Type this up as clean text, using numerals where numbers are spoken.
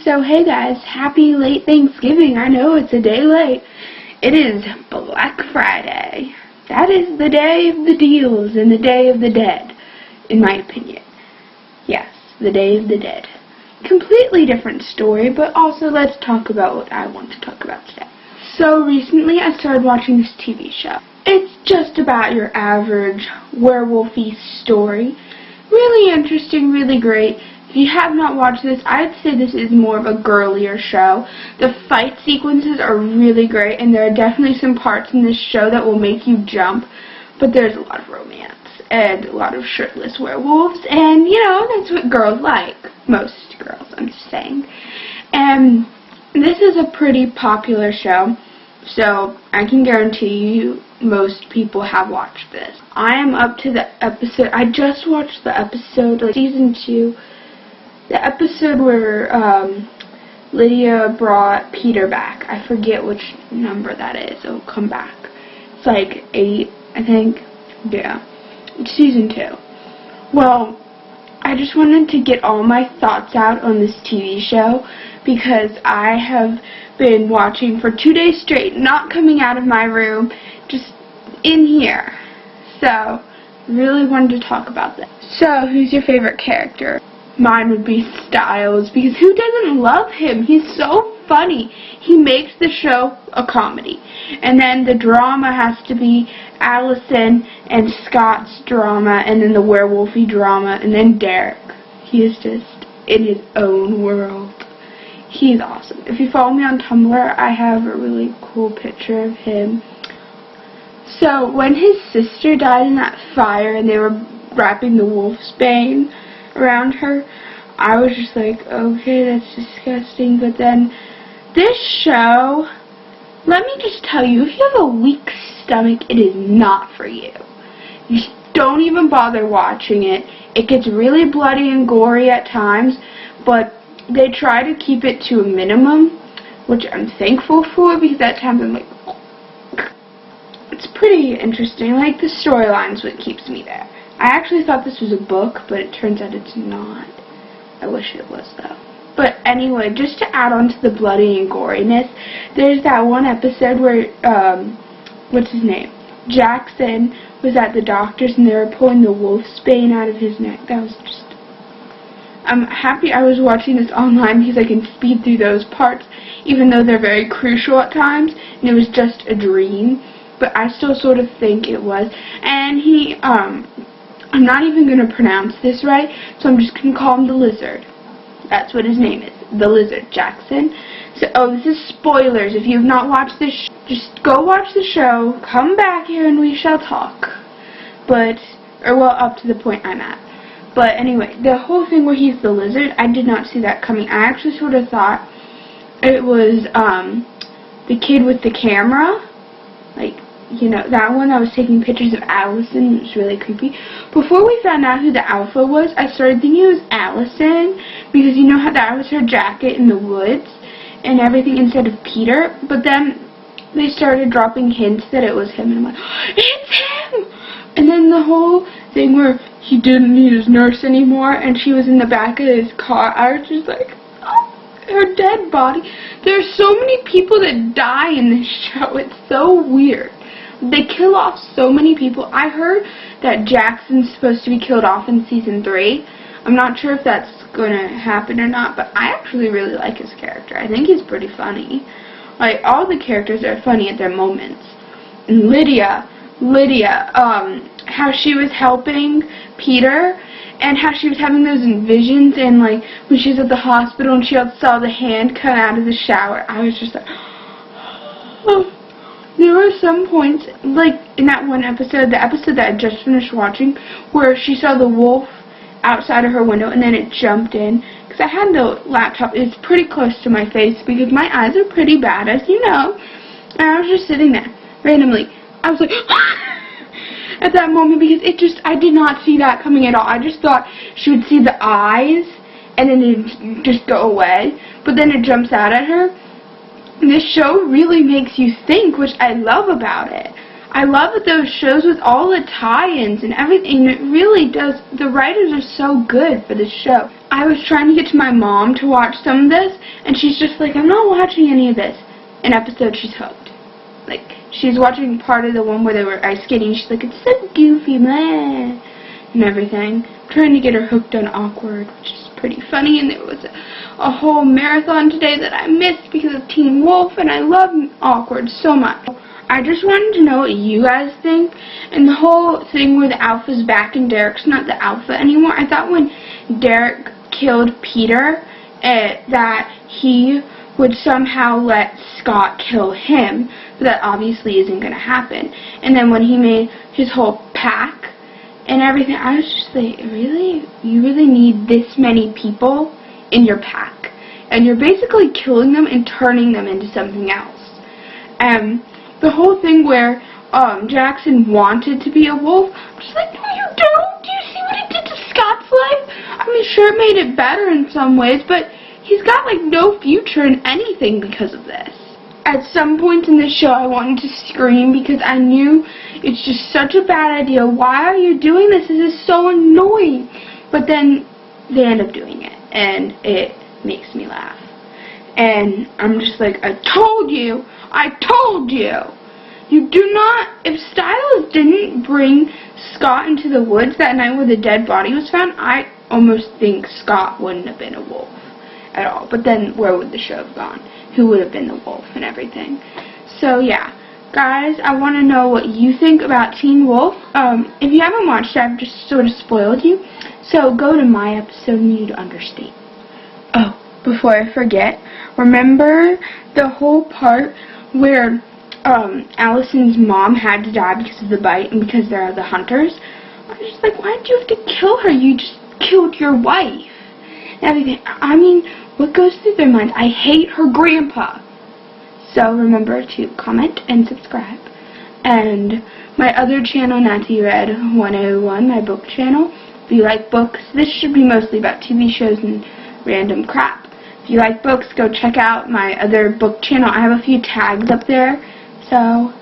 So hey guys, happy late Thanksgiving. I know it's a day late. It is Black Friday. That is the day of the deals and the day of the dead, in my opinion. Yes, the day of the dead. Completely different story, but also let's talk about what I want to talk about today. So recently I started watching this TV show. It's just about your average werewolf-y story. Really interesting, really great. If you have not watched this, I'd say this is more of a girlier show. The fight sequences are really great, and there are definitely some parts in this show that will make you jump, but there's a lot of romance and a lot of shirtless werewolves, and you know, that's what girls like. Most girls, I'm just saying. And this is a pretty popular show, so I can guarantee you most people have watched this. I am up to the episode, I just watched the episode, like season 2, the episode where Lydia brought Peter back. I forget which number that is. It'll come back. It's like 8, I think. Yeah. It's season 2. Well, I just wanted to get all my thoughts out on this TV show because I have been watching for 2 days straight, not coming out of my room, just in here. So, really wanted to talk about this. So, who's your favorite character? Mine would be Stiles, because who doesn't love him? He's so funny. He makes the show a comedy. And then the drama has to be Allison and Scott's drama, and then the werewolfy drama, and then Derek. He is just in his own world. He's awesome. If you follow me on Tumblr, I have a really cool picture of him. So, when his sister died in that fire, and they were wrapping the wolfsbane around her, I was just like, okay, that's disgusting. But then this show, let me just tell you, if you have a weak stomach, it is not for you. Just don't even bother watching it. It gets really bloody and gory at times, but they try to keep it to a minimum, which I'm thankful for, because at times I'm like, it's pretty interesting. Like, the storyline's what keeps me there. I actually thought this was a book, but it turns out it's not. I wish it was, though. But anyway, just to add on to the bloody and goriness, there's that one episode where, what's his name? Jackson was at the doctor's and they were pulling the wolfsbane out of his neck. That was just... I'm happy I was watching this online because I can speed through those parts, even though they're very crucial at times, and it was just a dream. But I still sort of think it was. And he, I'm not even going to pronounce this right, so I'm just going to call him the Lizard. That's what his name is, the Lizard, Jackson. So, this is spoilers. If you have not watched this, just go watch the show, come back here, and we shall talk. But, up to the point I'm at. But anyway, the whole thing where he's the Lizard, I did not see that coming. I actually sort of thought it was, the kid with the camera, like, you know, that one that was taking pictures of Allison. It was really creepy. Before we found out who the alpha was, I started thinking it was Allison, because you know how that was her jacket in the woods and everything instead of Peter. But then they started dropping hints that it was him, and I'm like, it's him! And then the whole thing where he didn't need his nurse anymore, and she was in the back of his car, I was just like, oh, her dead body. There are so many people that die in this show. It's so weird. They kill off so many people. I heard that Jackson's supposed to be killed off in season 3. I'm not sure if that's going to happen or not, but I actually really like his character. I think he's pretty funny. Like, all the characters are funny at their moments. And Lydia, how she was helping Peter, and how she was having those visions, and like, when she was at the hospital and she saw the hand come out of the shower, I was just like, oh. There were some points, like in that one episode, the episode that I just finished watching, where she saw the wolf outside of her window and then it jumped in. Because I had the laptop, it's pretty close to my face because my eyes are pretty bad, as you know. And I was just sitting there, randomly. I was like, at that moment, because I did not see that coming at all. I just thought she would see the eyes and then it'd just go away. But then it jumps out at her. This show really makes you think, which I love about it. I love those shows with all the tie-ins and everything. It really does. The writers are so good for this show. I was trying to get to my mom to watch some of this, and she's just like, I'm not watching any of this. An episode, she's hooked. Like, she's watching part of the one where they were ice skating. She's like, it's so goofy, man, and everything. I'm trying to get her hooked on Awkward, which is pretty funny, and there was a whole marathon today that I missed because of Teen Wolf, and I love Awkward so much. I just wanted to know what you guys think, and the whole thing where the alpha's back and Derek's not the alpha anymore. I thought when Derek killed Peter, that he would somehow let Scott kill him, but that obviously isn't going to happen. And then when he made his whole pack and everything, I was just like, really? You really need this many people in your pack? And you're basically killing them and turning them into something else. The whole thing where Jackson wanted to be a wolf, I'm just like, no, you don't. Do you see what it did to Scott's life? I mean, sure, it made it better in some ways, but he's got, like, no future in anything because of this. At some point in the show, I wanted to scream because I knew it's just such a bad idea. Why are you doing this? This is so annoying. But then they end up doing it, and it makes me laugh. And I'm just like, I told you! I told you! You do not, if Stiles didn't bring Scott into the woods that night where the dead body was found, I almost think Scott wouldn't have been a wolf at all. But then where would the show have gone? Who would have been the wolf and everything? So yeah, guys, I want to know what you think about Teen Wolf. If you haven't watched it, I've just sort of spoiled you. So go to my episode and you'd understand. Oh, before I forget, remember the whole part where Allison's mom had to die because of the bite and because there are the hunters? I was just like, why did you have to kill her? You just killed your wife. And everything. I mean, what goes through their mind? I hate her grandpa. So remember to comment and subscribe. And my other channel, Nancy Red 101, my book channel. If you like books, this should be mostly about TV shows and random crap. If you like books, go check out my other book channel. I have a few tags up there. So